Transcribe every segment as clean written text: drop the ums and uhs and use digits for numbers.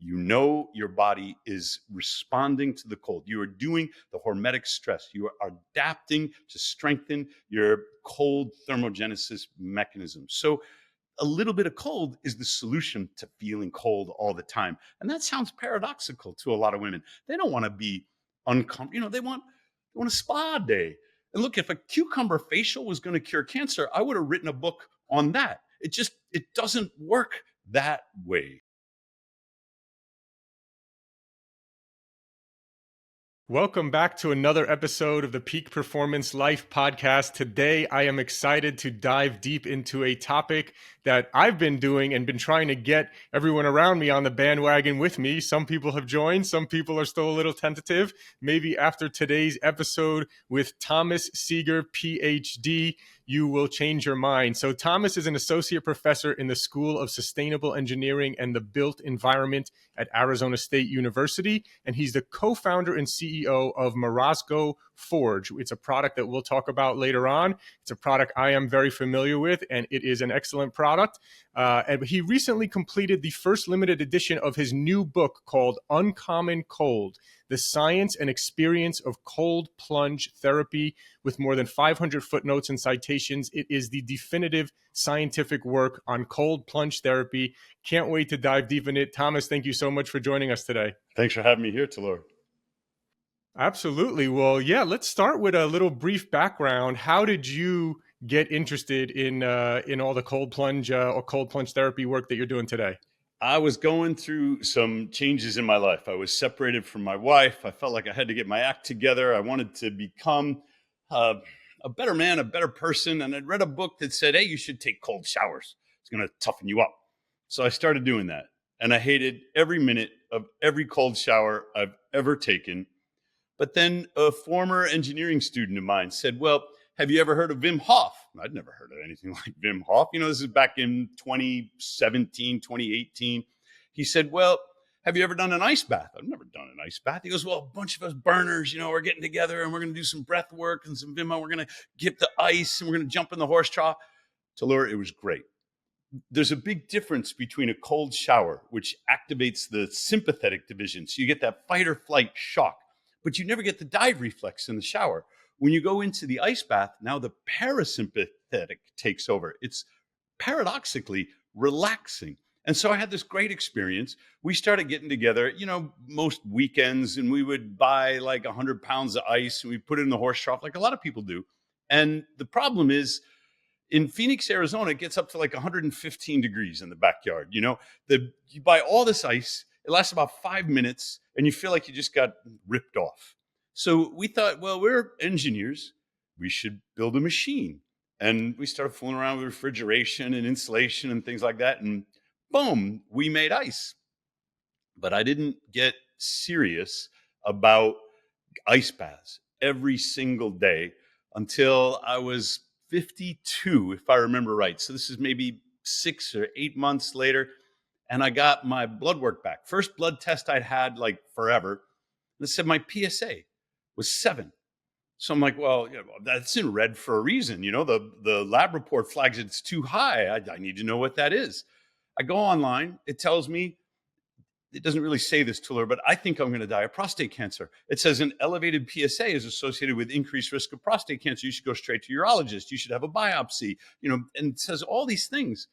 you know your body is responding to the cold. You are doing the hormetic stress. You are adapting to strengthen your cold thermogenesis mechanism. So a little bit of cold is the solution to feeling cold all the time. And that sounds paradoxical to a lot of women. They don't want to be uncomfortable. They want a spa day. And look, if a cucumber facial was going to cure cancer, I would have written a book on that. It doesn't work that way. Welcome back to another episode of the Peak Performance Life podcast. Today, I am excited to dive deep into a topic that I've been doing and been trying to get everyone around me on the bandwagon with me. Some people have joined, some people are still a little tentative. Maybe after today's episode with Thomas Seager, PhD, you will change your mind. So Thomas is an associate professor in the School of Sustainable Engineering and the Built Environment at Arizona State University, and he's the co-founder and CEO of Morozco Forge. It's a product that we'll talk about later on. It's a product I am very familiar with, and it is an excellent product. And he recently completed the first limited edition of his new book called Uncommon Cold: The Science and Experience of Cold Plunge Therapy, with more than 500 footnotes and citations. It is the definitive scientific work on cold plunge therapy. Can't wait to dive deep in it. Thomas, thank you so much for joining us today. Thanks for having me here, Talor. Absolutely. Well, yeah, let's start with a little brief background. How did you get interested in all the cold plunge or cold plunge therapy work that you're doing today? I was going through some changes in my life. I was separated from my wife. I felt like I had to get my act together. I wanted to become a better man, a better person. And I'd read a book that said, hey, you should take cold showers. It's going to toughen you up. So I started doing that. And I hated every minute of every cold shower I've ever taken. But then a former engineering student of mine said, well, have you ever heard of Wim Hof? I'd never heard of anything like Wim Hof. This is back in 2017, 2018. He said, well, have you ever done an ice bath? I've never done an ice bath. He goes, well, a bunch of us burners, we're getting together and we're going to do some breath work and some Wim Hof. We're going to get the ice and we're going to jump in the horse trough. Tallulah, it was great. There's a big difference between a cold shower, which activates the sympathetic division. So you get that fight or flight shock, but you never get the dive reflex in the shower. When you go into the ice bath, now the parasympathetic takes over. It's paradoxically relaxing. And so I had this great experience. We started getting together, most weekends, and we would buy like 100 pounds of ice and we put it in the horse trough like a lot of people do. And the problem is, in Phoenix, Arizona, it gets up to like 115 degrees in the backyard. You buy all this ice, it lasts about 5 minutes, and you feel like you just got ripped off. So we thought, well, we're engineers. We should build a machine. And we started fooling around with refrigeration and insulation and things like that. And boom, we made ice. But I didn't get serious about ice baths every single day until I was 52, if I remember right. So this is maybe 6 or 8 months later. And I got my blood work back. First blood test I'd had like forever. And it said my PSA was 7. So I'm like, well, that's in red for a reason. The lab report flags it's too high. I need to know what that is. I go online. It tells me, it doesn't really say this, Tallulah, but I think I'm going to die of prostate cancer. It says an elevated PSA is associated with increased risk of prostate cancer. You should go straight to your urologist. You should have a biopsy, and it says all these things.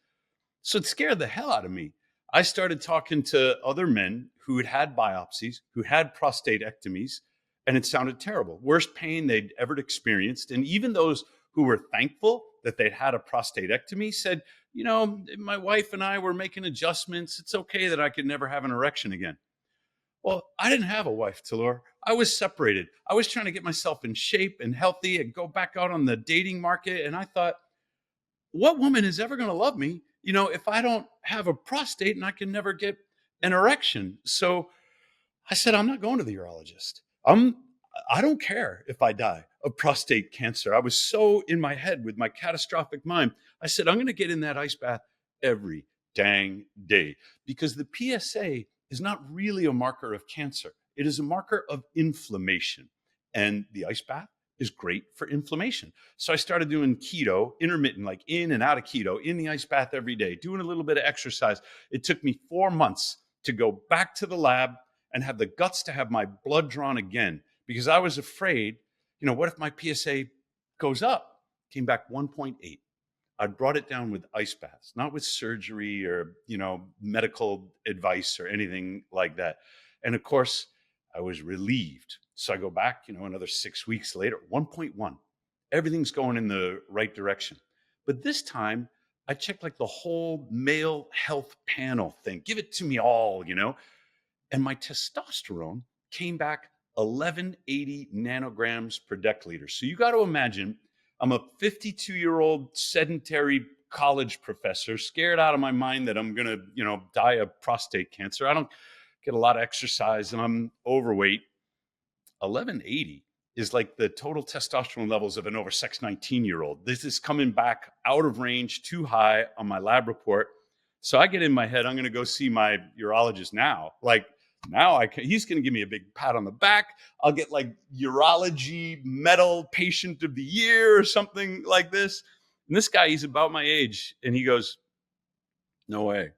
So it scared the hell out of me. I started talking to other men who had had biopsies, who had prostatectomies, and it sounded terrible. Worst pain they'd ever experienced. And even those who were thankful that they'd had a prostatectomy said, my wife and I were making adjustments. It's okay that I could never have an erection again. Well, I didn't have a wife, Tallulah. I was separated. I was trying to get myself in shape and healthy and go back out on the dating market. And I thought, what woman is ever going to love me, if I don't have a prostate and I can never get an erection? So I said, I'm not going to the urologist. I don't care if I die of prostate cancer. I was so in my head with my catastrophic mind. I said, I'm going to get in that ice bath every dang day, because the PSA is not really a marker of cancer. It is a marker of inflammation. And the ice bath is great for inflammation. So I started doing keto, intermittent, like in and out of keto, in the ice bath every day, doing a little bit of exercise. It took me 4 months to go back to the lab and have the guts to have my blood drawn again, because I was afraid, what if my PSA goes up? Came back 1.8. I brought it down with ice baths, not with surgery or, medical advice or anything like that. And of course, I was relieved. So I go back, another 6 weeks later, 1.1. Everything's going in the right direction. But this time, I checked like the whole male health panel thing. Give it to me all, And my testosterone came back 1180 nanograms per deciliter. So you got to imagine, I'm a 52-year-old sedentary college professor, scared out of my mind that I'm going to, die of prostate cancer. I don't get a lot of exercise and I'm overweight. 1180 is like the total testosterone levels of an oversexed 19-year-old. This is coming back out of range, too high on my lab report. So I get in my head, I'm going to go see my urologist now. He's going to give me a big pat on the back. I'll get like urology medal patient of the year or something like this. And this guy, he's about my age. And he goes, no way. I'm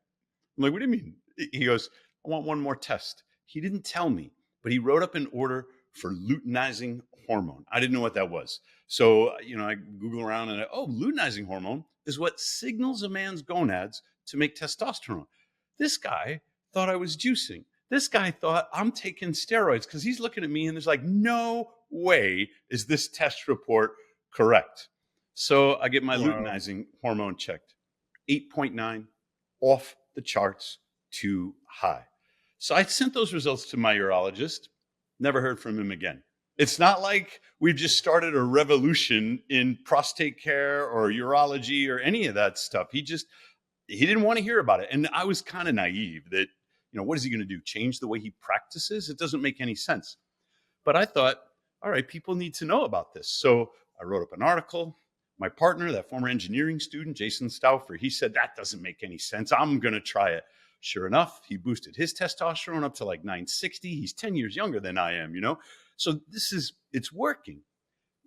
like, what do you mean? He goes, I want one more test. He didn't tell me, but he wrote up an order for luteinizing hormone. I didn't know what that was. So, I Google around and luteinizing hormone is what signals a man's gonads to make testosterone. This guy thought I was juicing. This guy thought I'm taking steroids, because he's looking at me and there's like, no way is this test report correct. So I get my luteinizing hormone checked. 8.9, off the charts, too high. So I sent those results to my urologist. Never heard from him again. It's not like we've just started a revolution in prostate care or urology or any of that stuff. He didn't want to hear about it. And I was kind of naive that, what is he going to do? Change the way he practices? It doesn't make any sense. But I thought, all right, people need to know about this. So I wrote up an article. My partner, that former engineering student, Jason Stauffer, he said, that doesn't make any sense. I'm going to try it. Sure enough, he boosted his testosterone up to like 960. He's 10 years younger than I am, So it's working.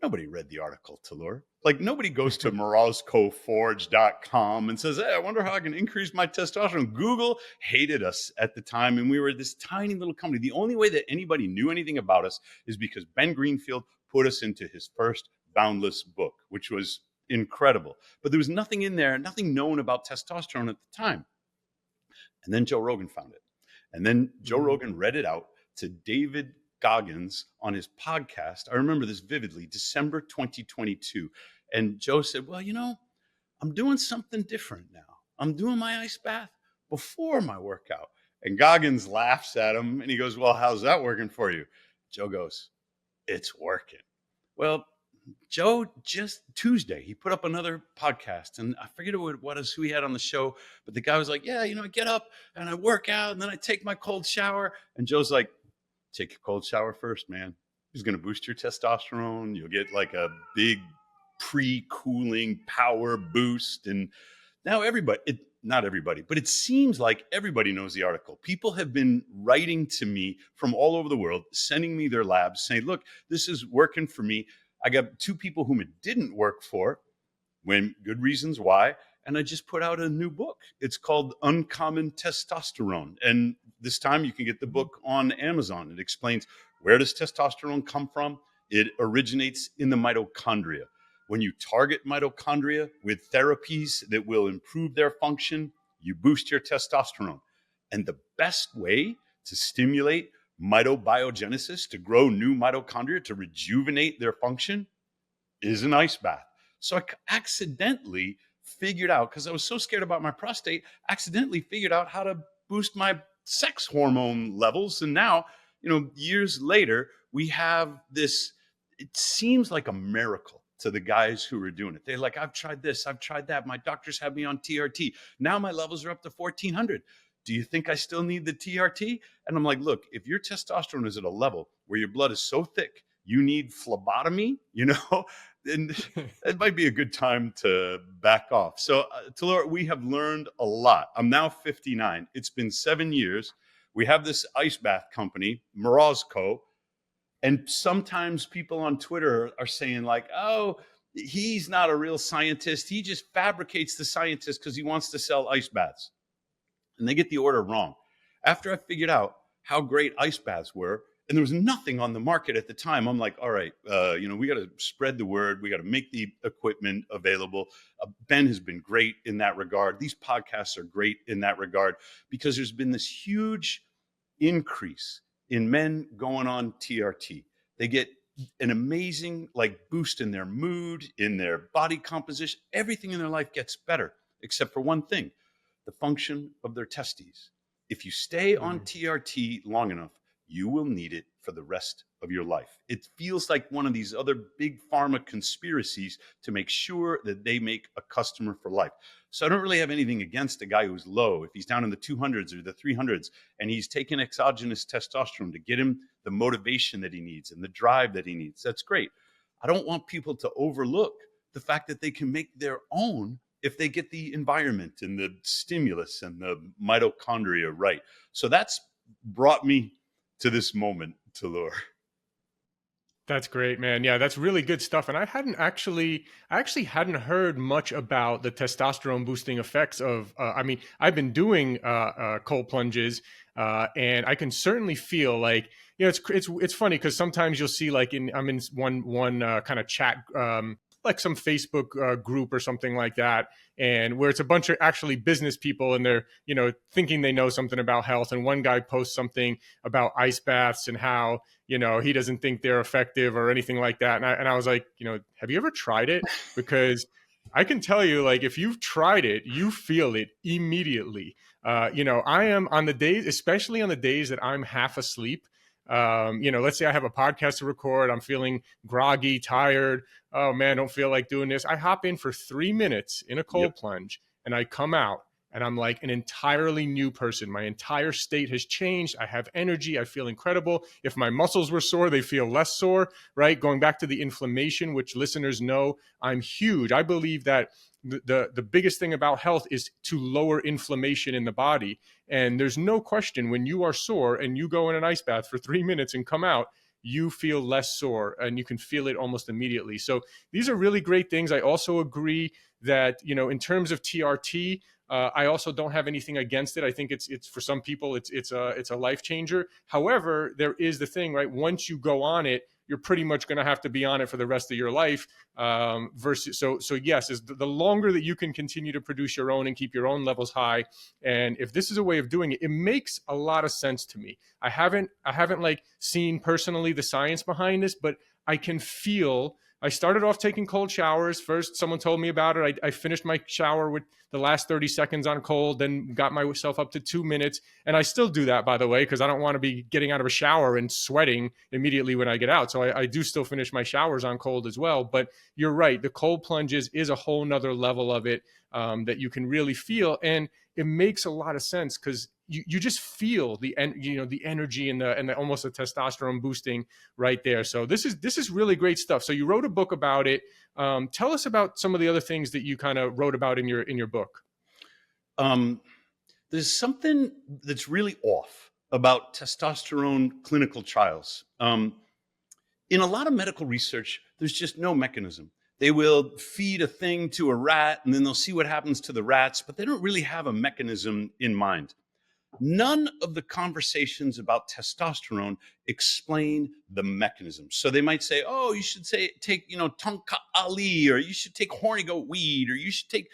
Nobody read the article, Talor. Like, nobody goes to morozcoforge.com and says, hey, I wonder how I can increase my testosterone. Google hated us at the time, and we were this tiny little company. The only way that anybody knew anything about us is because Ben Greenfield put us into his first Boundless book, which was incredible. But there was nothing in there, nothing known about testosterone at the time. And then Joe Rogan found it. And then Joe Rogan read it out to David Goggins on his podcast. I remember this vividly, December 2022. And Joe said, well, I'm doing something different now. I'm doing my ice bath before my workout. And Goggins laughs at him and he goes, well, how's that working for you? Joe goes, it's working. Well, Joe, just Tuesday, he put up another podcast, and I forget who he had on the show, but the guy was like, yeah, I get up and I work out and then I take my cold shower. And Joe's like, take your cold shower first, man. It's going to boost your testosterone. You'll get like a big pre-cooling power boost. And now not everybody, but it seems like everybody knows the article. People have been writing to me from all over the world, sending me their labs, saying, look, this is working for me. I got 2 people whom it didn't work for, when good reasons why. And I just put out a new book. It's called Uncommon Testosterone. And this time you can get the book on Amazon. It explains, where does testosterone come from? It originates in the mitochondria. When you target mitochondria with therapies that will improve their function, you boost your testosterone. And the best way to stimulate mitobiogenesis, to grow new mitochondria, to rejuvenate their function, is an ice bath. So I accidentally figured out, because I was so scared about my prostate, accidentally figured out how to boost my sex hormone levels. And now, years later, we have this, it seems like a miracle to the guys who are doing it. They're like, I've tried this, I've tried that. My doctors have me on TRT. Now my levels are up to 1400. Do you think I still need the TRT? And I'm like, look, if your testosterone is at a level where your blood is so thick, you need phlebotomy, then it might be a good time to back off. So, Talor, we have learned a lot. I'm now 59. It's been 7 years. We have this ice bath company, Morozco. And sometimes people on Twitter are saying like, oh, he's not a real scientist. He just fabricates the scientist because he wants to sell ice baths. And they get the order wrong. After I figured out how great ice baths were, and there was nothing on the market at the time, I'm like, all right, we got to spread the word. We got to make the equipment available. Ben has been great in that regard. These podcasts are great in that regard because there's been this huge increase in men going on TRT. They get an amazing boost in their mood, in their body composition. Everything in their life gets better, except for one thing: the function of their testes. If you stay on TRT long enough, you will need it for the rest of your life. It feels like one of these other big pharma conspiracies to make sure that they make a customer for life. So I don't really have anything against a guy who's low. If he's down in the 200s or the 300s and he's taking exogenous testosterone to get him the motivation that he needs and the drive that he needs, that's great. I don't want people to overlook the fact that they can make their own if they get the environment and the stimulus and the mitochondria right. So that's brought me to this moment, Talur. That's great, man. Yeah, that's really good stuff. And I actually hadn't heard much about the testosterone boosting effects of. I've been doing cold plunges, and I can certainly feel like, it's funny because sometimes you'll see I'm in one kind of chat, like some Facebook group or something like that, and where it's a bunch of actually business people, and they're thinking they know something about health, and one guy posts something about ice baths and how he doesn't think they're effective or anything like that. And I was like, have you ever tried it? Because I can tell you, if you've tried it, you feel it immediately. I am on the days, especially on the days that I'm half asleep. Let's say I have a podcast to record. I'm feeling groggy, tired. Oh man, don't feel like doing this. I hop in for 3 minutes in a cold plunge and I come out and I'm like an entirely new person. My entire state has changed. I have energy. I feel incredible. If my muscles were sore, they feel less sore, right? Going back to the inflammation, which listeners know I'm huge. I believe that the biggest thing about health is to lower inflammation in the body. And there's no question, when you are sore and you go in an ice bath for 3 minutes and come out, you feel less sore and you can feel it almost immediately. So these are really great things. I also agree that, in terms of TRT, I also don't have anything against it. I think it's for some people, it's a life changer. However, there is the thing, right? Once you go on it, you're pretty much going to have to be on it for the rest of your life. So yes, is the longer that you can continue to produce your own and keep your own levels high. And if this is a way of doing it, it makes a lot of sense to me. I haven't seen personally the science behind this, but I can feel. I started off taking cold showers. First, someone told me about it. I finished my shower with the last 30 seconds on cold, then got myself up to 2 minutes. And I still do that, by the way, because I don't want to be getting out of a shower and sweating immediately when I get out. So I do still finish my showers on cold as well. But you're right. The cold plunges is a whole nother level of it that you can really feel. And it makes a lot of sense because you just feel the energy and the almost the testosterone boosting right there. So this is really great stuff. So you wrote a book about it. Tell us about some of the other things that you kind of wrote about in your book. There's something that's really off about testosterone clinical trials. In a lot of medical research, there's just no mechanism. They will feed a thing to a rat and then they'll see what happens to the rats, but they don't really have a mechanism in mind. None of the conversations about testosterone explain the mechanism. So they might say, oh, you should take, tonka ali, or you should take horny goat weed, or you should take,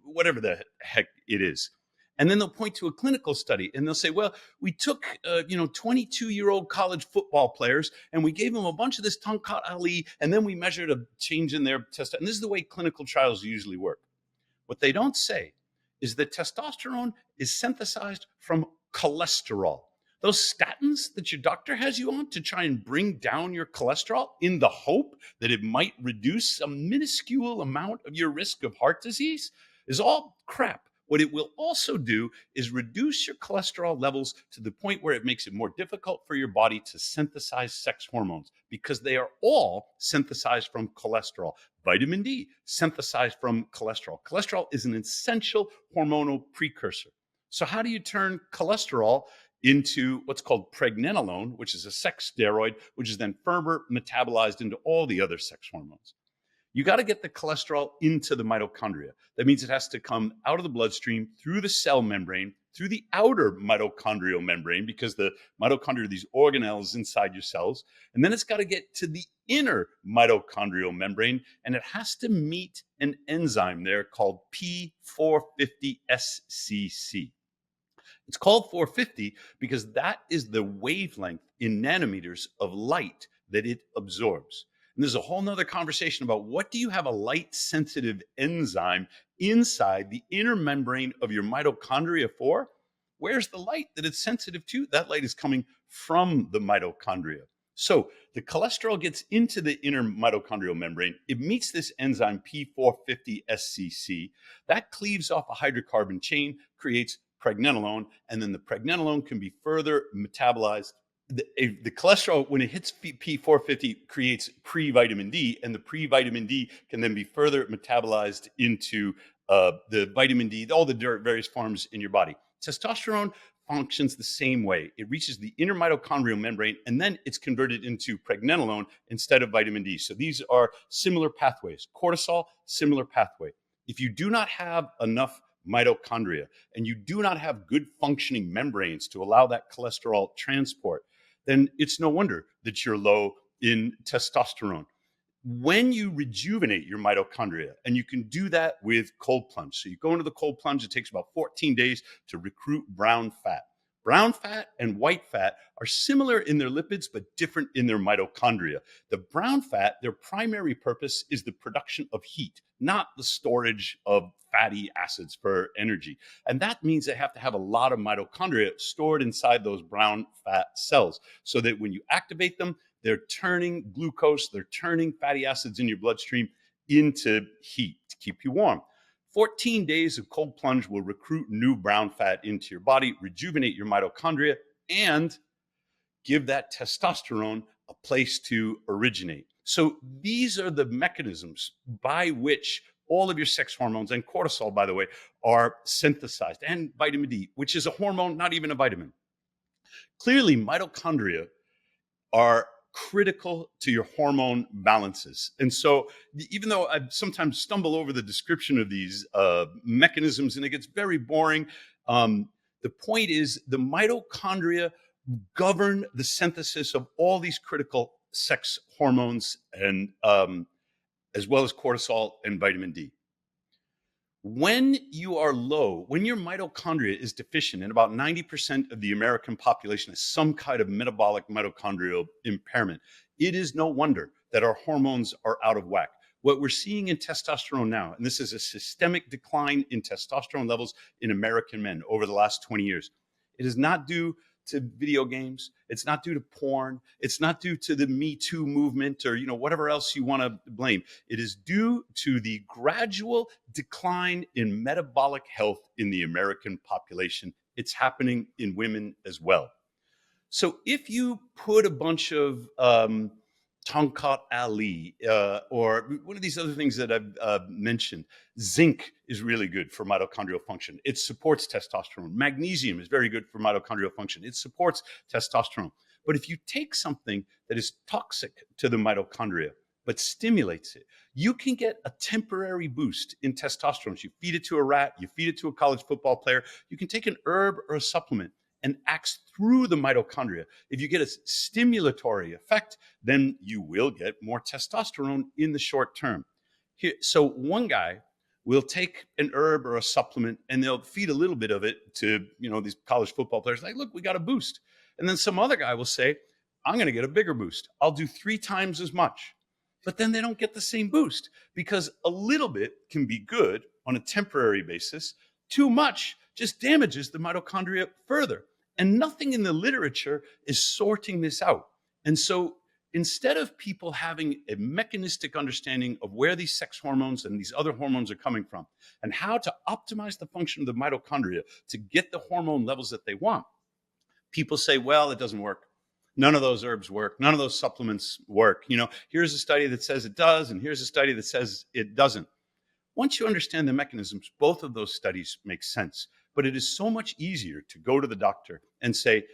whatever the heck it is. And then they'll point to a clinical study and they'll say, well, we took, 22-year-old college football players and we gave them a bunch of this tonka ali, and then we measured a change in their testosterone. And this is the way clinical trials usually work. What they don't say is that testosterone is synthesized from cholesterol. Those statins that your doctor has you on to try and bring down your cholesterol in the hope that it might reduce a minuscule amount of your risk of heart disease is all crap. What it will also do is reduce your cholesterol levels to the point where it makes it more difficult for your body to synthesize sex hormones, because they are all synthesized from cholesterol. Vitamin D, synthesized from cholesterol. Cholesterol is an essential hormonal precursor. So how do you turn cholesterol into what's called pregnenolone, which is a sex steroid, which is then further metabolized into all the other sex hormones? You got to get the cholesterol into the mitochondria. That means it has to come out of the bloodstream, through the cell membrane, through the outer mitochondrial membrane, because the mitochondria are these organelles inside your cells. And then it's got to get to the inner mitochondrial membrane, and it has to meet an enzyme there called P450SCC. It's called 450 because that is the wavelength in nanometers of light that it absorbs. And there's a whole nother conversation about what do you have a light sensitive enzyme inside the inner membrane of your mitochondria for? Where's the light that it's sensitive to? That light is coming from the mitochondria. So the cholesterol gets into the inner mitochondrial membrane. It meets this enzyme P450SCC. That cleaves off a hydrocarbon chain, creates pregnenolone, and then the pregnenolone can be further metabolized. The cholesterol, when it hits P450, creates pre-vitamin D, and the pre-vitamin D can then be further metabolized into the vitamin D, all the various forms in your body. Testosterone functions the same way. It reaches the inner mitochondrial membrane, and then it's converted into pregnenolone instead of vitamin D. So these are similar pathways. Cortisol, similar pathway. If you do not have enough mitochondria and you do not have good functioning membranes to allow that cholesterol transport, then it's no wonder that you're low in testosterone. When you rejuvenate your mitochondria, and you can do that with cold plunge. So you go into the cold plunge, it takes about 14 days to recruit brown fat. Brown fat and white fat are similar in their lipids, but different in their mitochondria. The brown fat, their primary purpose is the production of heat, not the storage of fatty acids for energy. And that means they have to have a lot of mitochondria stored inside those brown fat cells so that when you activate them, they're turning glucose, they're turning fatty acids in your bloodstream into heat to keep you warm. 14 days of cold plunge will recruit new brown fat into your body, rejuvenate your mitochondria, and give that testosterone a place to originate. So these are the mechanisms by which all of your sex hormones, and cortisol, by the way, are synthesized, and vitamin D, which is a hormone, not even a vitamin. Clearly, mitochondria are critical to your hormone balances. And so even though I sometimes stumble over the description of these mechanisms and it gets very boring, the point is the mitochondria govern the synthesis of all these critical sex hormones, and as well as cortisol and vitamin D. When you are low, when your mitochondria is deficient, and about 90% of the American population has some kind of metabolic mitochondrial impairment, it is no wonder that our hormones are out of whack. What we're seeing in testosterone now, and this is a systemic decline in testosterone levels in American men over the last 20 years, it is not due to video games. It's not due to porn. It's not due to the Me Too movement or, whatever else you want to blame. It is due to the gradual decline in metabolic health in the American population. It's happening in women as well. So if you put a bunch of Tonkat Ali or one of these other things that I've mentioned, zinc is really good for mitochondrial function. It supports testosterone. Magnesium is very good for mitochondrial function. It supports testosterone. But if you take something that is toxic to the mitochondria but stimulates it, you can get a temporary boost in testosterone. So you feed it to a rat, you feed it to a college football player, you can take an herb or a supplement and acts through the mitochondria. If you get a stimulatory effect, then you will get more testosterone in the short term. So one guy will take an herb or a supplement and they'll feed a little bit of it to, these college football players. Like, look, we got a boost. And then some other guy will say, I'm going to get a bigger boost. I'll do 3 times as much. But then they don't get the same boost because a little bit can be good on a temporary basis. Too much just damages the mitochondria further. And nothing in the literature is sorting this out. And so instead of people having a mechanistic understanding of where these sex hormones and these other hormones are coming from and how to optimize the function of the mitochondria to get the hormone levels that they want, people say, well, it doesn't work. None of those herbs work. None of those supplements work. Here's a study that says it does, and here's a study that says it doesn't. Once you understand the mechanisms, both of those studies make sense. But it is so much easier to go to the doctor and say,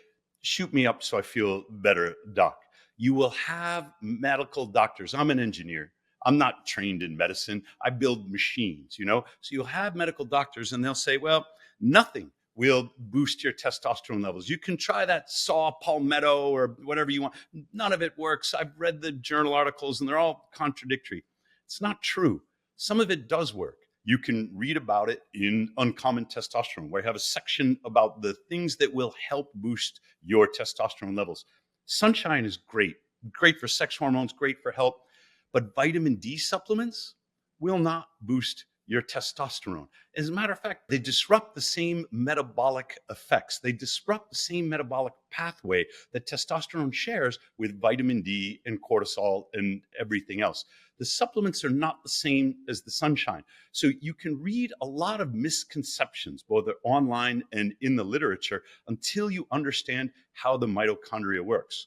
shoot me up so I feel better, doc. You will have medical doctors. I'm an engineer. I'm not trained in medicine. I build machines, So you'll have medical doctors and they'll say, well, nothing will boost your testosterone levels. You can try that saw palmetto or whatever you want. None of it works. I've read the journal articles and they're all contradictory. It's not true. Some of it does work. You can read about it in Uncommon Testosterone, where I have a section about the things that will help boost your testosterone levels. Sunshine is great for sex hormones, great for health, but vitamin D supplements will not boost your testosterone. As a matter of fact, they disrupt the same metabolic effects. They disrupt the same metabolic pathway that testosterone shares with vitamin D and cortisol and everything else. The supplements are not the same as the sunshine. So you can read a lot of misconceptions, both online and in the literature, until you understand how the mitochondria works.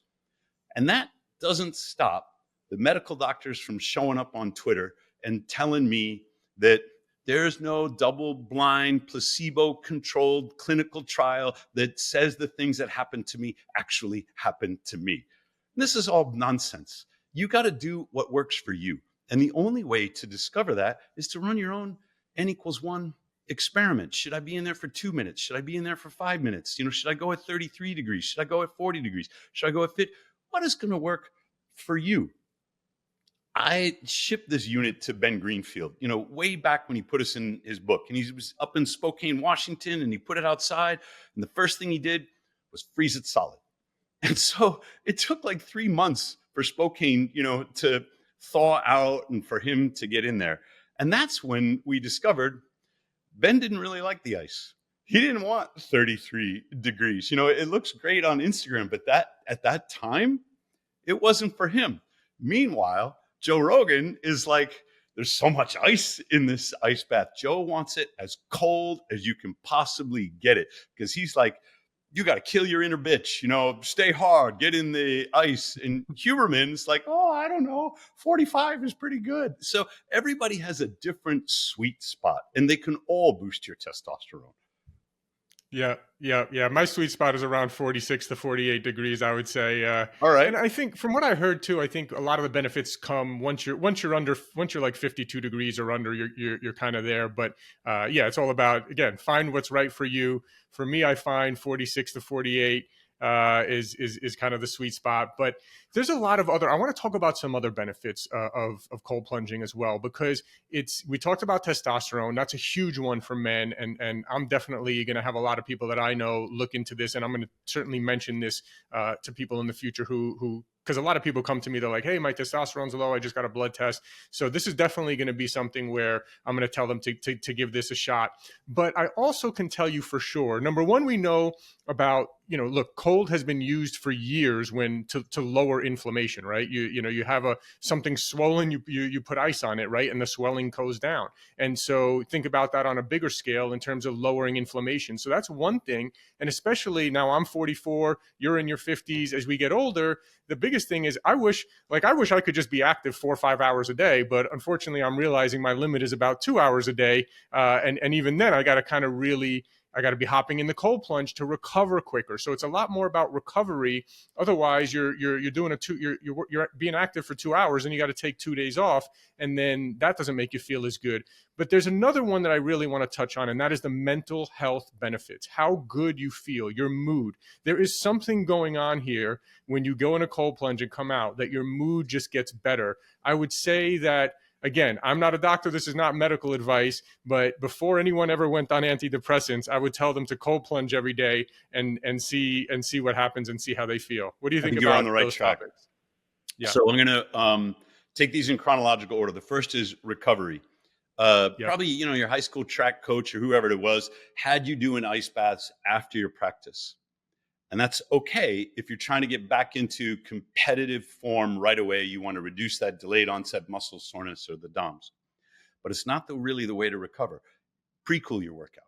And that doesn't stop the medical doctors from showing up on Twitter and telling me that there's no double-blind, placebo-controlled clinical trial that says the things that happen to me actually happen to me. This is all nonsense. You got to do what works for you. And the only way to discover that is to run your own N=1 experiment. Should I be in there for 2 minutes? Should I be in there for 5 minutes? Should I go at 33 degrees? Should I go at 40 degrees? Should I go at 50? What is going to work for you? I shipped this unit to Ben Greenfield, way back when he put us in his book. And he was up in Spokane, Washington, and he put it outside. And the first thing he did was freeze it solid. And so it took like 3 months for Spokane, to thaw out and for him to get in there. And that's when we discovered Ben didn't really like the ice. He didn't want 33 degrees. It looks great on Instagram, but at that time, it wasn't for him. Meanwhile, Joe Rogan is like, there's so much ice in this ice bath. Joe wants it as cold as you can possibly get it, because he's like, you got to kill your inner bitch, stay hard, get in the ice. And Huberman's like, oh, I don't know, 45 is pretty good. So everybody has a different sweet spot, and they can all boost your testosterone. Yeah. My sweet spot is around 46 to 48 degrees, I would say. All right. And I think from what I heard too, I think a lot of the benefits come once you're like 52 degrees or under, you're kind of there. But it's all about, again, find what's right for you. For me, I find 46 to 48 is kind of the sweet spot. But there's a lot of I want to talk about some other benefits of cold plunging as well, because we talked about testosterone. That's a huge one for men. And I'm definitely going to have a lot of people that I know look into this. And I'm going to certainly mention this to people in the future who because a lot of people come to me, they're like, hey, my testosterone's low, I just got a blood test. So this is definitely going to be something where I'm going to tell them to give this a shot. But I also can tell you for sure, number one, we know about, look, cold has been used for years to lower inflammation, right? You have something swollen, you put ice on it, right? And the swelling goes down. And so think about that on a bigger scale in terms of lowering inflammation. So that's one thing. And especially now I'm 44, you're in your 50s. As we get older, the biggest thing is I wish I could just be active 4 or 5 hours a day, but unfortunately I'm realizing my limit is about 2 hours a day. And even then I got to be hopping in the cold plunge to recover quicker. So it's a lot more about recovery. Otherwise you're doing you're being active for 2 hours and you got to take 2 days off. And then that doesn't make you feel as good. But there's another one that I really want to touch on, and that is the mental health benefits, how good you feel, your mood. There is something going on here when you go in a cold plunge and come out that your mood just gets better. I would say that, again, I'm not a doctor. This is not medical advice, but before anyone ever went on antidepressants, I would tell them to cold plunge every day and see what happens and see how they feel. What do you think about you're on the right those track. topics? Yeah. So I'm going to take these in chronological order. The first is recovery. Probably, your high school track coach or whoever it was had you doing ice baths after your practice. And that's okay if you're trying to get back into competitive form right away. You want to reduce that delayed onset muscle soreness or the DOMS. But it's not really the way to recover. Pre-cool your workout.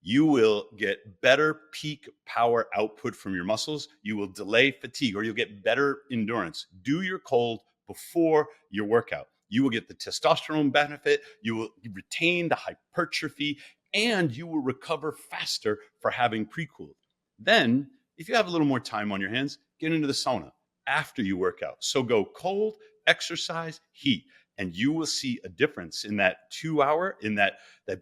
You will get better peak power output from your muscles. You will delay fatigue, or you'll get better endurance. Do your cold before your workout. You will get the testosterone benefit. You will retain the hypertrophy, and you will recover faster for having pre-cooled. Then, if you have a little more time on your hands, get into the sauna after you work out. So go cold, exercise, heat. and you will see a difference in that 2 hour, in that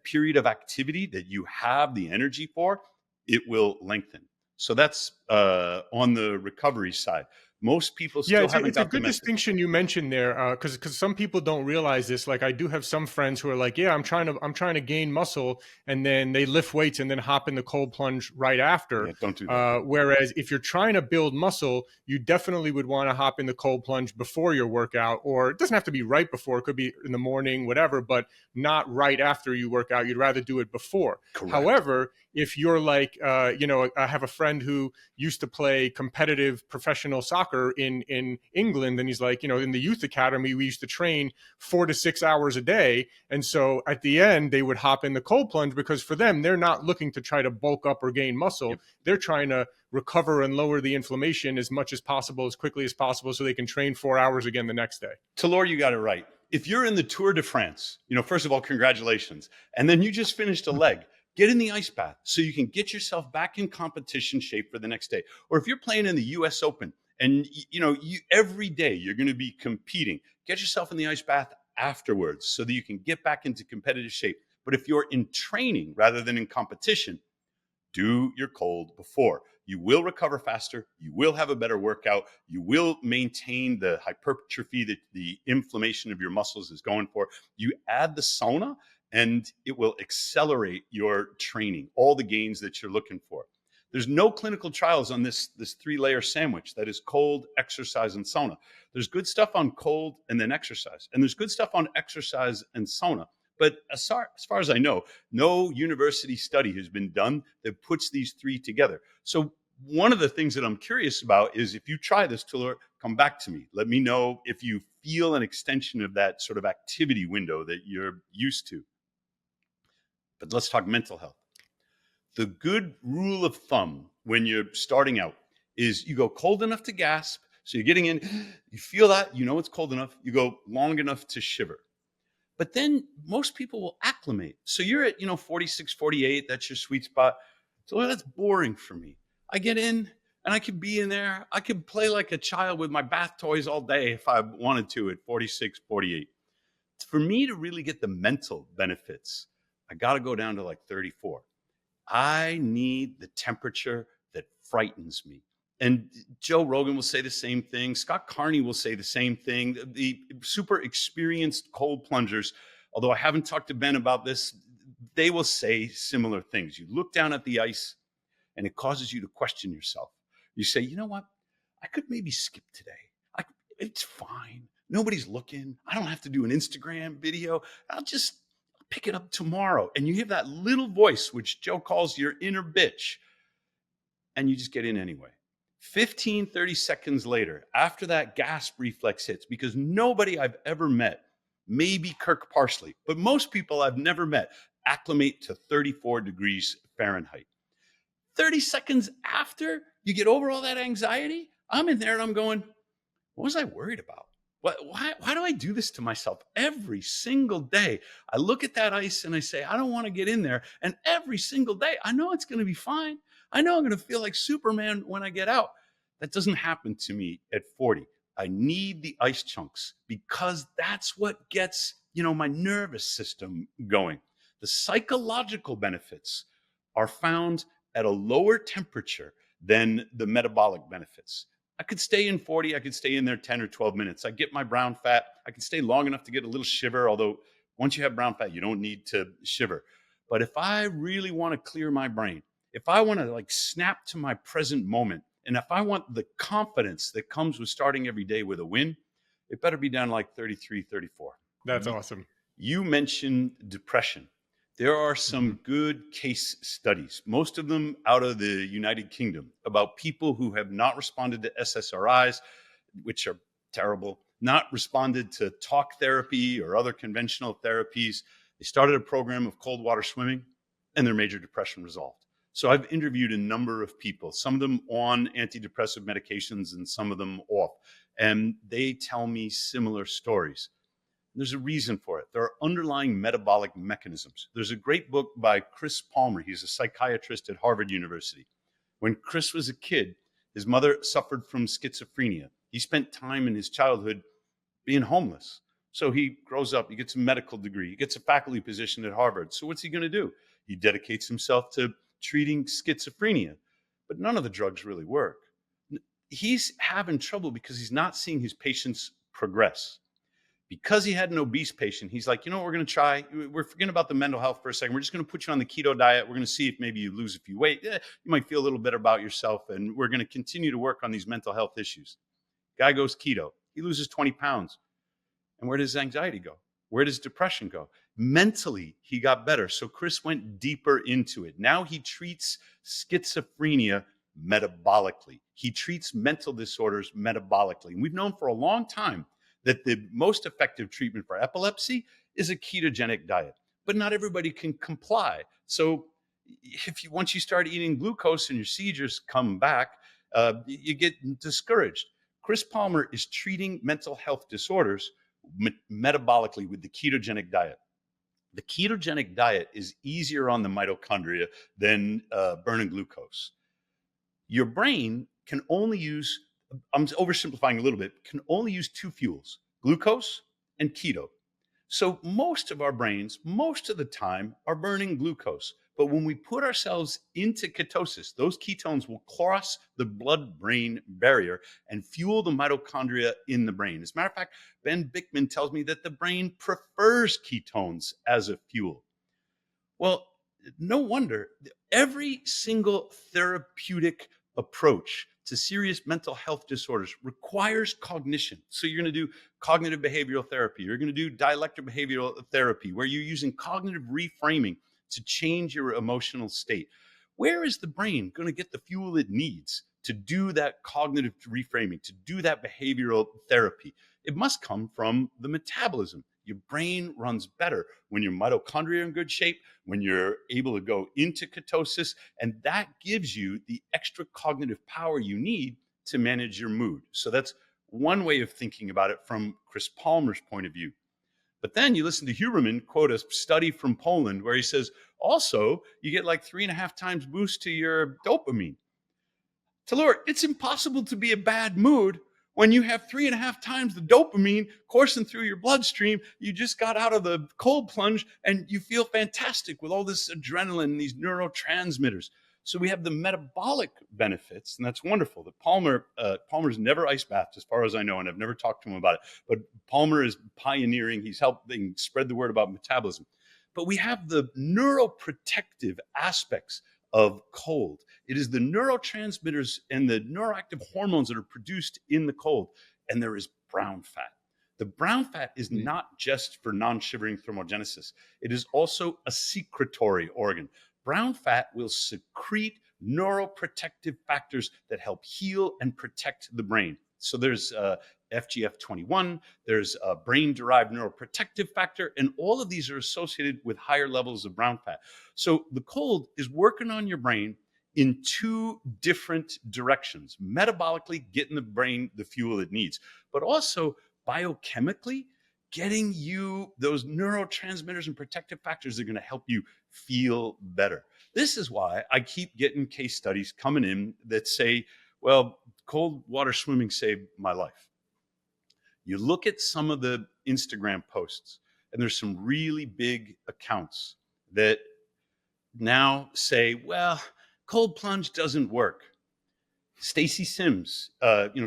period of activity that you have the energy for. It will lengthen. So that's on the recovery side. Most people Yeah, still haven't it's a got the good message. distinction you mentioned there, because some people don't realize this. Like, I do have some friends who are like, yeah, I'm trying to gain muscle, and then they lift weights and then hop in the cold plunge right after. Yeah, don't do that. Whereas if you're trying to build muscle, you definitely would want to hop in the cold plunge before your workout, or it doesn't have to be right before. It could be in the morning, whatever, but not right after you work out. You'd rather do it before. Correct. However, if you're like, I have a friend who used to play competitive professional soccer in England, and he's like, in the youth academy we used to train 4 to 6 hours a day, and so at the end they would hop in the cold plunge, because for them, they're not looking to try to bulk up or gain muscle. Yep. They're trying to recover and lower the inflammation as much as possible, as quickly as possible, so they can train 4 hours again the next day. Talor, you got it right. If you're in the Tour de France, first of all, congratulations. And then you just finished a leg. Get in the ice bath so you can get yourself back in competition shape for the next day. Or if you're playing in the US Open and every day you're going to be competing, get yourself in the ice bath afterwards so that you can get back into competitive shape. But if you're in training rather than in competition, do your cold before. You will recover faster. You will have a better workout. You will maintain the hypertrophy that the inflammation of your muscles is going for. You add the sauna and it will accelerate your training, all the gains that you're looking for. There's no clinical trials on this 3-layer sandwich that is cold, exercise, and sauna. There's good stuff on cold and then exercise. And there's good stuff on exercise and sauna. But as far as I know, no university study has been done that puts these three together. So one of the things that I'm curious about is, if you try this, Talor, come back to me. Let me know if you feel an extension of that sort of activity window that you're used to. But let's talk mental health. The good rule of thumb when you're starting out is you go cold enough to gasp. So you're getting in, you feel that, it's cold enough. You go long enough to shiver. But then most people will acclimate. So you're at, 46, 48. That's your sweet spot. So that's boring for me. I get in and I could be in there. I could play like a child with my bath toys all day if I wanted to at 46, 48. For me to really get the mental benefits, I got to go down to like 34. I need the temperature that frightens me. And Joe Rogan will say the same thing. Scott Carney will say the same thing. The super experienced cold plungers, although I haven't talked to Ben about this, they will say similar things. You look down at the ice and it causes you to question yourself. You say, you know what? I could maybe skip today. It's fine. Nobody's looking. I don't have to do an Instagram video. I'll just pick it up tomorrow. And you hear that little voice, which Joe calls your inner bitch, and you just get in anyway. 15, 30 seconds later, after that gasp reflex hits, because nobody I've ever met, maybe Kirk Parsley, but most people I've never met, acclimate to 34 degrees Fahrenheit. 30 seconds after you get over all that anxiety, I'm in there and I'm going, what was I worried about? Why do I do this to myself every single day? I look at that ice and I say, I don't want to get in there. And every single day, I know it's going to be fine. I know I'm going to feel like Superman when I get out. That doesn't happen to me at 40. I need the ice chunks because that's what gets, my nervous system going. The psychological benefits are found at a lower temperature than the metabolic benefits. I could stay in 40. I could stay in there 10 or 12 minutes. I get my brown fat. I can stay long enough to get a little shiver, although once you have brown fat, you don't need to shiver. But if I really want to clear my brain, if I want to snap to my present moment, and if I want the confidence that comes with starting every day with a win, it better be down 33, 34. That's awesome. You mentioned depression. There are some good case studies, most of them out of the United Kingdom, about people who have not responded to SSRIs, which are terrible, not responded to talk therapy or other conventional therapies. They started a program of cold water swimming and their major depression resolved. So I've interviewed a number of people, some of them on antidepressive medications and some of them off, and they tell me similar stories. There's a reason for it. There are underlying metabolic mechanisms. There's a great book by Chris Palmer. He's a psychiatrist at Harvard University. When Chris was a kid, his mother suffered from schizophrenia. He spent time in his childhood being homeless. So he grows up, he gets a medical degree, he gets a faculty position at Harvard. So what's he going to do? He dedicates himself to treating schizophrenia, but none of the drugs really work. He's having trouble because he's not seeing his patients progress. Because he had an obese patient, he's like, you know what we're going to try? We're forgetting about the mental health for a second. We're just going to put you on the keto diet. We're going to see if maybe you lose a few weight. You might feel a little better about yourself. And we're going to continue to work on these mental health issues. Guy goes keto. He loses 20 pounds. And where does anxiety go? Where does depression go? Mentally, he got better. So Chris went deeper into it. Now he treats schizophrenia metabolically. He treats mental disorders metabolically. And we've known for a long time that the most effective treatment for epilepsy is a ketogenic diet. But not everybody can comply. So once you start eating glucose and your seizures come back, you get discouraged. Chris Palmer is treating mental health disorders metabolically with the ketogenic diet. The ketogenic diet is easier on the mitochondria than burning glucose. Your brain can only use, I'm oversimplifying a little bit, can only use two fuels, glucose and keto. So most of our brains, most of the time, are burning glucose. But when we put ourselves into ketosis, those ketones will cross the blood-brain barrier and fuel the mitochondria in the brain. As a matter of fact, Ben Bickman tells me that the brain prefers ketones as a fuel. Well, no wonder every single therapeutic approach to serious mental health disorders requires cognition. So you're going to do cognitive behavioral therapy. You're going to do dialectic behavioral therapy, where you're using cognitive reframing to change your emotional state. Where is the brain going to get the fuel it needs to do that cognitive reframing, to do that behavioral therapy? It must come from the metabolism. Your brain runs better when your mitochondria are in good shape, when you're able to go into ketosis, and that gives you the extra cognitive power you need to manage your mood. So that's one way of thinking about it from Chris Palmer's point of view. But then you listen to Huberman quote a study from Poland where he says, also, you get like 3.5 times boost to your dopamine. Talor, it's impossible to be a bad mood when you have 3.5 times the dopamine coursing through your bloodstream. You just got out of the cold plunge and you feel fantastic with all this adrenaline and these neurotransmitters. So we have the metabolic benefits, and that's wonderful. That Palmer's never ice bathed, as far as I know, and I've never talked to him about it. But Palmer is pioneering. He's helping spread the word about metabolism. But we have the neuroprotective aspects of cold. It is the neurotransmitters and the neuroactive hormones that are produced in the cold. And there is brown fat. The brown fat is not just for non-shivering thermogenesis. It is also a secretory organ. Brown fat will secrete neuroprotective factors that help heal and protect the brain. So there's FGF21, there's a brain-derived neuroprotective factor, and all of these are associated with higher levels of brown fat. So the cold is working on your brain in two different directions: metabolically getting the brain the fuel it needs, but also biochemically getting you those neurotransmitters and protective factors that are going to help you feel better. This is why I keep getting case studies coming in that say, well, cold water swimming saved my life. You look at some of the Instagram posts, and there's some really big accounts that now say, well, cold plunge doesn't work. Stacy Sims,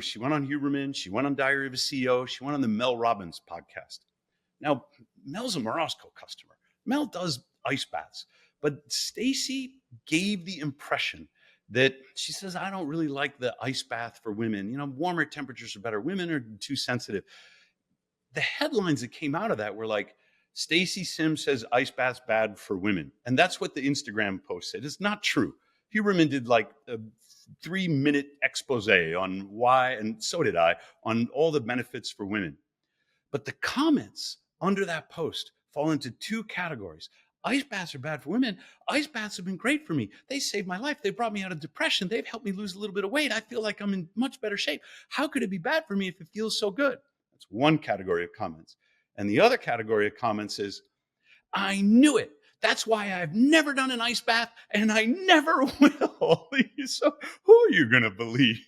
she went on Huberman, she went on Diary of a CEO, she went on the Mel Robbins podcast. Now, Mel's a Morozco customer. Mel does ice baths, but Stacy gave the impression that she says, I don't really like the ice bath for women. Warmer temperatures are better. Women are too sensitive. The headlines that came out of that were like, Stacy Sims says ice baths bad for women. And that's what the Instagram post said. It's not true. Huberman did like a 3-minute expose on why, and so did I, on all the benefits for women. But the comments under that post fall into two categories. Ice baths are bad for women. Ice baths have been great for me. They saved my life. They brought me out of depression. They've helped me lose a little bit of weight. I feel like I'm in much better shape. How could it be bad for me if it feels so good? That's one category of comments. And the other category of comments is, I knew it. That's why I've never done an ice bath, and I never will. So who are you going to believe?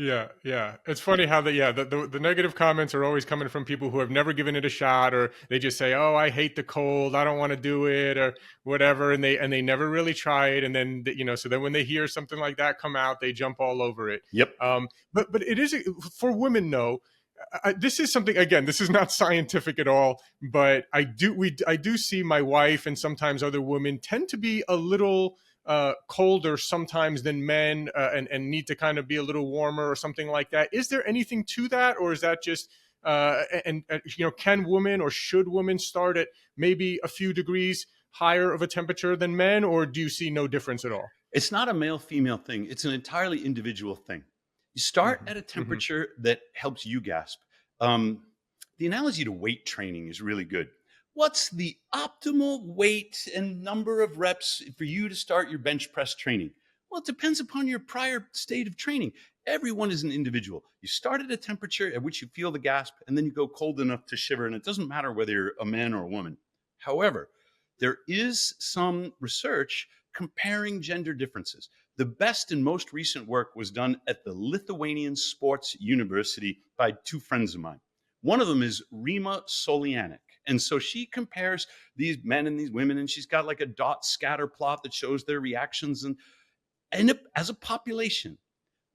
Yeah. It's funny how the negative comments are always coming from people who have never given it a shot, or they just say, "Oh, I hate the cold. I don't want to do it," or whatever, and they never really try it. And then so then when they hear something like that come out, they jump all over it. Yep. But it is for women. No, this is something, again, this is not scientific at all, but I do see my wife and sometimes other women tend to be a little colder sometimes than men, and need to kind of be a little warmer or something like that. Is there anything to that, or is that just can women or should women start at maybe a few degrees higher of a temperature than men, or do you see no difference at all? It's not a male female thing. It's an entirely individual thing. You start Hmm. at a Hmm. temperature that helps you gasp. Um, the analogy to weight training is really good. What's the optimal weight and number of reps for you to start your bench press training? Well, it depends upon your prior state of training. Everyone is an individual. You start at a temperature at which you feel the gasp, and then you go cold enough to shiver. And it doesn't matter whether you're a man or a woman. However, there is some research comparing gender differences. The best and most recent work was done at the Lithuanian Sports University by two friends of mine. One of them is Rima Solianic. And so she compares these men and these women, and she's got like a dot scatter plot that shows their reactions. And as a population,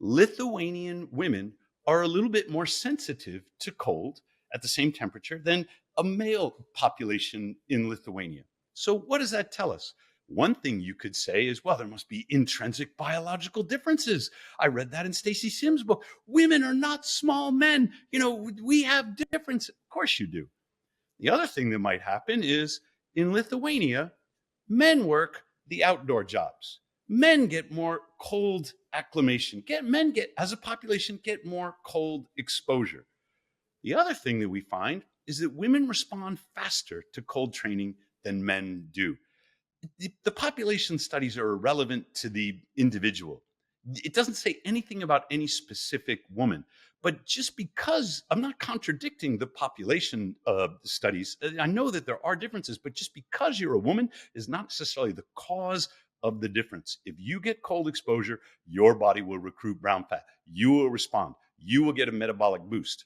Lithuanian women are a little bit more sensitive to cold at the same temperature than a male population in Lithuania. So, what does that tell us? One thing you could say is, well, there must be intrinsic biological differences. I read that in Stacy Sims' book. Women are not small men. We have difference. Of course you do. The other thing that might happen is in Lithuania, men work the outdoor jobs. Men get more cold acclimation. Men get, as a population, get more cold exposure. The other thing that we find is that women respond faster to cold training than men do. The population studies are irrelevant to the individual. It doesn't say anything about any specific woman. But just because I'm not contradicting the population studies, I know that there are differences, but just because you're a woman is not necessarily the cause of the difference. If you get cold exposure, your body will recruit brown fat. You will respond. You will get a metabolic boost.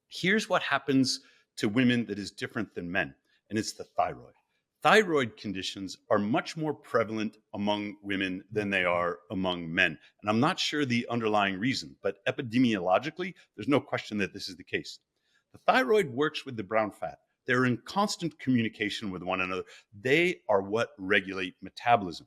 Here's what happens to women that is different than men, and it's the thyroid. Thyroid conditions are much more prevalent among women than they are among men. And I'm not sure the underlying reason, but epidemiologically, there's no question that this is the case. The thyroid works with the brown fat. They're in constant communication with one another. They are what regulate metabolism.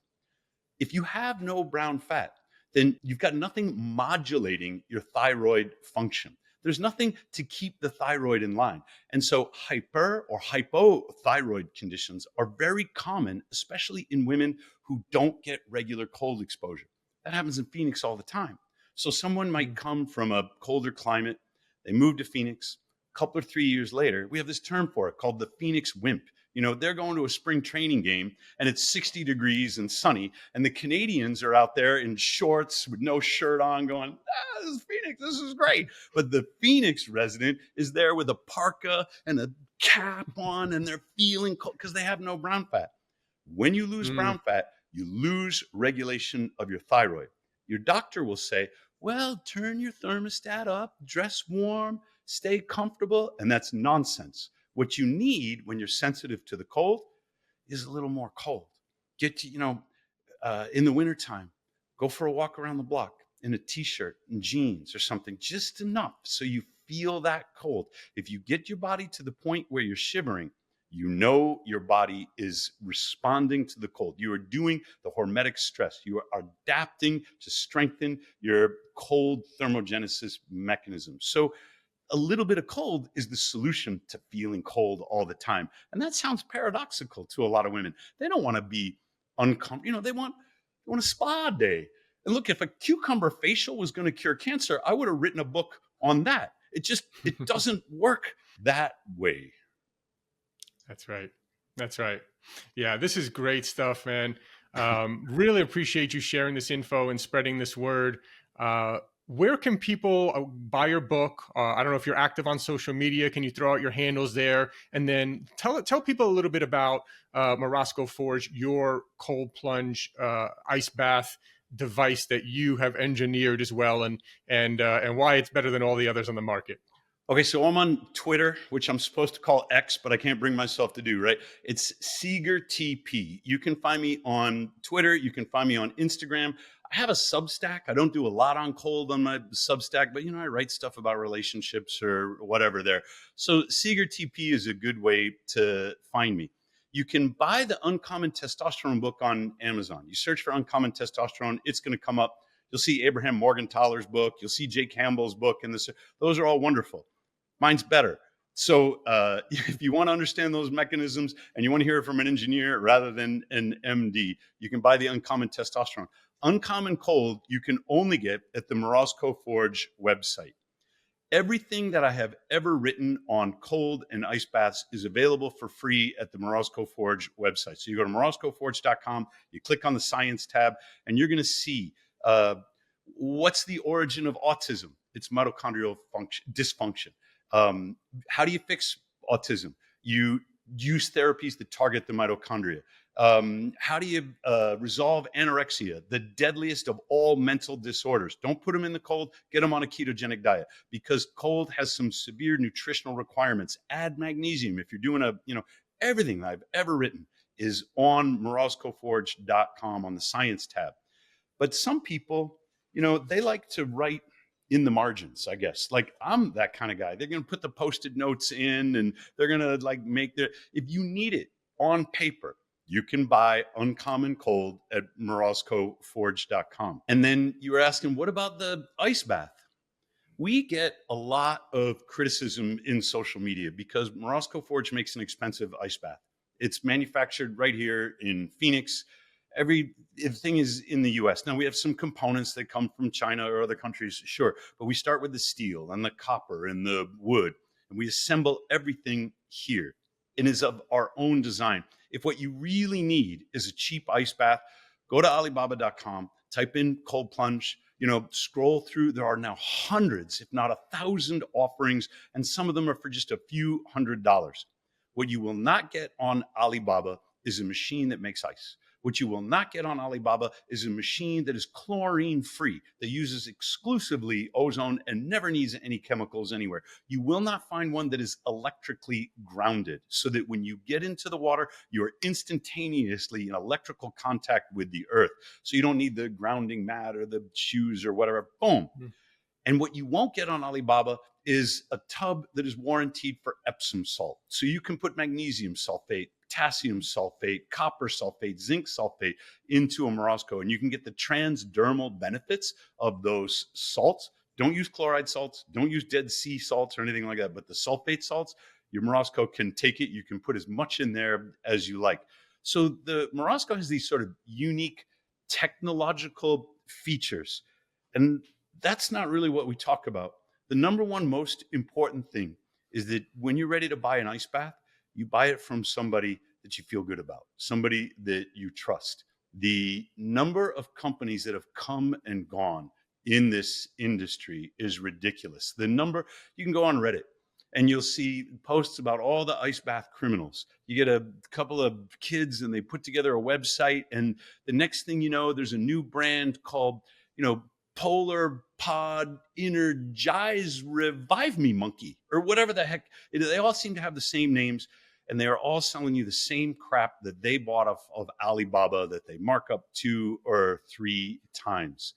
If you have no brown fat, then you've got nothing modulating your thyroid function. There's nothing to keep the thyroid in line. And so hyper or hypothyroid conditions are very common, especially in women who don't get regular cold exposure. That happens in Phoenix all the time. So someone might come from a colder climate, they move to Phoenix. A couple or 3 years later, we have this term for it called the Phoenix wimp. They're going to a spring training game and it's 60 degrees and sunny. And the Canadians are out there in shorts with no shirt on going, this is Phoenix. This is great. But the Phoenix resident is there with a parka and a cap on and they're feeling cold because they have no brown fat. When you lose brown fat, you lose regulation of your thyroid. Your doctor will say, well, turn your thermostat up, dress warm, stay comfortable. And that's nonsense. What you need when you're sensitive to the cold is a little more cold. Get to, in the wintertime, go for a walk around the block in a t-shirt and jeans or something, just enough so you feel that cold. If you get your body to the point where you're shivering, your body is responding to the cold. You are doing the hormetic stress. You are adapting to strengthen your cold thermogenesis mechanism. So a little bit of cold is the solution to feeling cold all the time. And that sounds paradoxical to a lot of women. They don't want to be uncomfortable. They want a spa day. And look, if a cucumber facial was going to cure cancer, I would have written a book on that. It doesn't work that way. That's right. That's right. Yeah, this is great stuff, man. Really appreciate you sharing this info and spreading this word. Where can people buy your book? I don't know if you're active on social media. Can you throw out your handles there? And then tell people a little bit about Morozko Forge, your cold plunge ice bath device that you have engineered as well, and why it's better than all the others on the market. Okay, so I'm on Twitter, which I'm supposed to call X, but I can't bring myself to do, right? It's Seager TP. You can find me on Twitter. You can find me on Instagram. I have a Substack. I don't do a lot on cold on my Substack, but I write stuff about relationships or whatever there. So Seager TP is a good way to find me. You can buy the Uncommon Testosterone book on Amazon. You search for Uncommon Testosterone, it's going to come up. You'll see Abraham Morgenthaler's book. You'll see Jay Campbell's book, and those are all wonderful. Mine's better. So if you want to understand those mechanisms and you want to hear it from an engineer rather than an MD, you can buy the Uncommon Testosterone. Uncommon Cold, you can only get at the Morozco Forge website. Everything that I have ever written on cold and ice baths is available for free at the Morozco Forge website. So you go to morozcoforge.com, you click on the science tab, and you're going to see what's the origin of autism. It's mitochondrial dysfunction. How do you fix autism? You use therapies that target the mitochondria. How do you resolve anorexia, the deadliest of all mental disorders? Don't put them in the cold. Get them on a ketogenic diet, because cold has some severe nutritional requirements. Add magnesium. If you're doing everything I've ever written is on morozcoforge.com on the science tab. But some people, they like to write in the margins, I guess. Like, I'm that kind of guy. They're going to put the Post-it notes in, and they're going to if you need it on paper, you can buy Uncommon Cold at morozcoforge.com. And then you were asking, what about the ice bath? We get a lot of criticism in social media because Morozco Forge makes an expensive ice bath. It's manufactured right here in Phoenix. Everything is in the US. Now, we have some components that come from China or other countries, sure, but we start with the steel and the copper and the wood, and we assemble everything here. It is of our own design. If what you really need is a cheap ice bath, go to Alibaba.com, type in cold plunge, scroll through. There are now hundreds, if not 1,000 offerings, and some of them are for just a few $100s. What you will not get on Alibaba is a machine that makes ice. What you will not get on Alibaba is a machine that is chlorine-free, that uses exclusively ozone and never needs any chemicals anywhere. You will not find one that is electrically grounded, so that when you get into the water, you are instantaneously in electrical contact with the earth. So you don't need the grounding mat or the shoes or whatever. Boom. Mm-hmm. And what you won't get on Alibaba is a tub that is warranted for Epsom salt. So you can put magnesium sulfate, potassium sulfate, copper sulfate, zinc sulfate into a Morozco, and you can get the transdermal benefits of those salts. Don't use chloride salts. Don't use Dead Sea salts or anything like that. But the sulfate salts, your Morozco can take it. You can put as much in there as you like. So the Morozco has these sort of unique technological features. And that's not really what we talk about. The number one most important thing is that when you're ready to buy an ice bath, you buy it from somebody that you feel good about, somebody that you trust. The number of companies that have come and gone in this industry is ridiculous. You can go on Reddit and you'll see posts about all the ice bath criminals. You get a couple of kids and they put together a website, and the next thing you know, there's a new brand called, Polar Pod Energize Revive Me Monkey, or whatever the heck. They all seem to have the same names, and they are all selling you the same crap that they bought off of Alibaba that they mark up 2 or 3 times.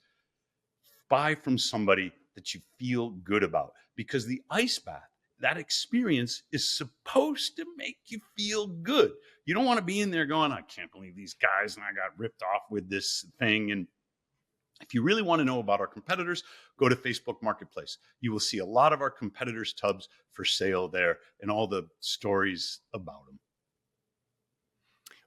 Buy from somebody that you feel good about, because the ice bath, that experience is supposed to make you feel good. You don't want to be in there going, I can't believe these guys and I got ripped off with this thing. And if you really want to know about our competitors, go to Facebook Marketplace. You will see a lot of our competitors' tubs for sale there and all the stories about them.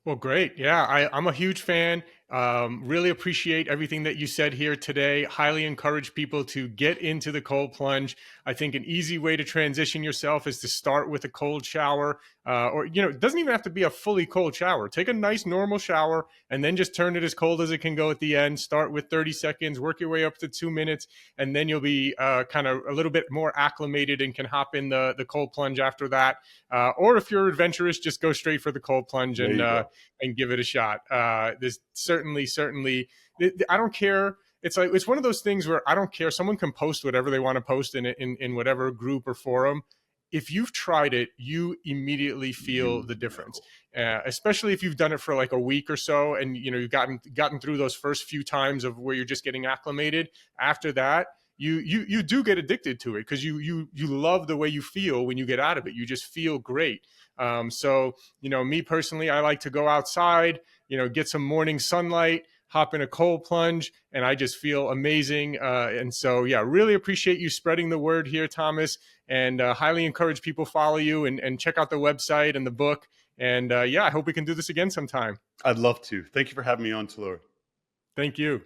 Well, great. Yeah, I'm a huge fan. Really appreciate everything that you said here today. Highly encourage people to get into the cold plunge. I think an easy way to transition yourself is to start with a cold shower, or, it doesn't even have to be a fully cold shower. Take a nice normal shower and then just turn it as cold as it can go at the end. Start with 30 seconds, work your way up to 2 minutes, and then you'll be kind of a little bit more acclimated and can hop in the cold plunge after that. Or if you're adventurous, just go straight for the cold plunge and give it a shot. There's certainly I don't care. It's like, it's one of those things where I don't care. Someone can post whatever they want to post in whatever group or forum. If you've tried it, you immediately feel the difference. Especially if you've done it for like a week or so, and you've gotten through those first few times of where you're just getting acclimated. After that, you do get addicted to it, because you love the way you feel when you get out of it. You just feel great. So me personally, I like to go outside, get some morning sunlight, hop in a cold plunge, and I just feel amazing. And so, yeah, really appreciate you spreading the word here, Thomas, and highly encourage people follow you and check out the website and the book. And I hope we can do this again sometime. I'd love to. Thank you for having me on, Talora. Thank you.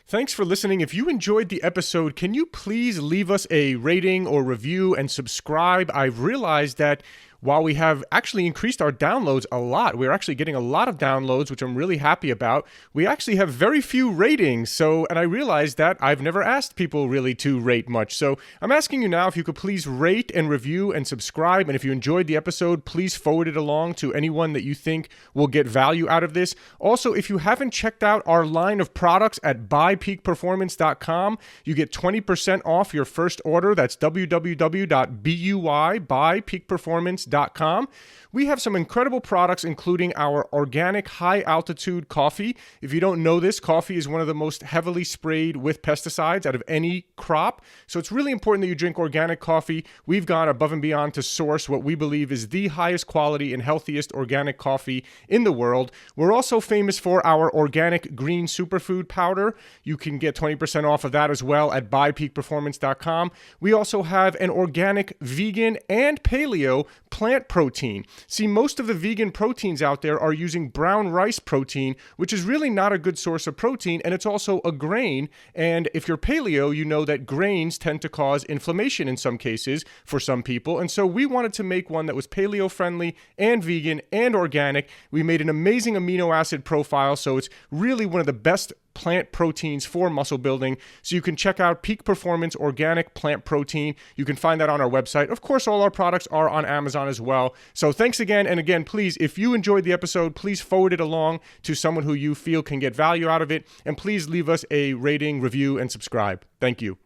Thanks for listening. If you enjoyed the episode, can you please leave us a rating or review and subscribe? I've realized that while we have actually increased our downloads a lot, we're actually getting a lot of downloads, which I'm really happy about. We actually have very few ratings. And I realized that I've never asked people really to rate much. So I'm asking you now if you could please rate and review and subscribe. And if you enjoyed the episode, please forward it along to anyone that you think will get value out of this. Also, if you haven't checked out our line of products at buypeakperformance.com, you get 20% off your first order. That's www.buypeakperformance.com. We have some incredible products, including our organic high-altitude coffee. If you don't know this, coffee is one of the most heavily sprayed with pesticides out of any crop. So it's really important that you drink organic coffee. We've gone above and beyond to source what we believe is the highest quality and healthiest organic coffee in the world. We're also famous for our organic green superfood powder. You can get 20% off of that as well at buypeakperformance.com. We also have an organic, vegan, and paleo plant protein. See, most of the vegan proteins out there are using brown rice protein, which is really not a good source of protein, and it's also a grain. And if you're paleo, you know that grains tend to cause inflammation in some cases for some people. And so we wanted to make one that was paleo friendly and vegan and organic. We made an amazing amino acid profile, so it's really one of the best plant proteins for muscle building. So you can check out Peak Performance Organic Plant Protein. You can find that on our website. Of course, all our products are on Amazon as well. So thanks again. And again, please, if you enjoyed the episode, please forward it along to someone who you feel can get value out of it. And please leave us a rating, review, and subscribe. Thank you.